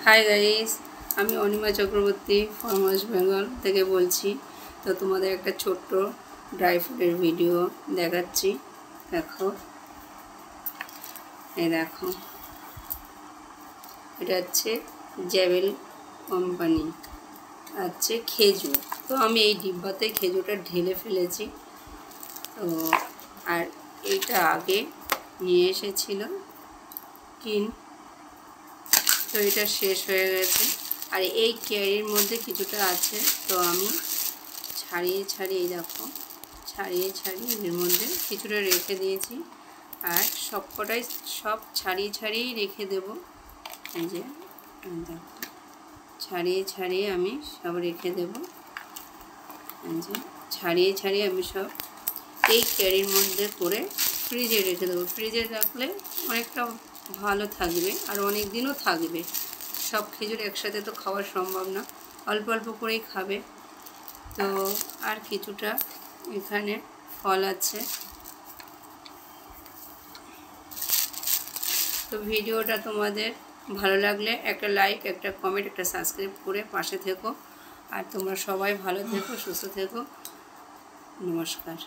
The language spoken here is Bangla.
হাই গাইস, আমি অনিমা চক্রবর্তী ফ্রম ওয়েস্ট বেঙ্গল থেকে বলছি। তো তোমাদের একটা ছোট্ট ড্রাই ফ্রুটের ভিডিও দেখাচ্ছি। দেখো, এই দেখো, এটা হচ্ছে জ্যাবেল কোম্পানি, হচ্ছে খেজুর। তো আমি এই ডিব্বাতে খেজুরটা ঢেলে ফেলেছি। তো আর এইটা আগে নিয়ে এসেছিল কিন, তো এটা শেষ হয়ে গেছে। আর এই ক্যারির মধ্যে কিছুটা আছে, তো আমি ছাড়িয়ে ছাড়িয়ে দেখো, ছাড়িয়ে এর মধ্যে কিছুটা রেখে দিয়েছি। আর সবকটাই সব ছাড়িয়েই রেখে দেব। এই যে দেখো, ছাড়িয়ে আমি সব রেখে দেব। এই যে ছাড়িয়ে আমি সব এই ক্যারির মধ্যে করে ফ্রিজে রেখে দেবো। ফ্রিজে রাখলে অনেকটা ভালো থাকবে আর অনেক দিনও থাকবে। সব খেজুর একসাথে তো খাওয়া সম্ভব না, অল্প অল্প করেই খাবে। তো আর কিছুটা এখানে ফল আছে। তো ভিডিওটা তোমাদের ভালো লাগলে একটা লাইক, একটা কমেন্ট, একটা সাবস্ক্রাইব করে পাশে থেকো। আর তোমরা সবাই ভালো থেকো, সুস্থ থেকো। নমস্কার।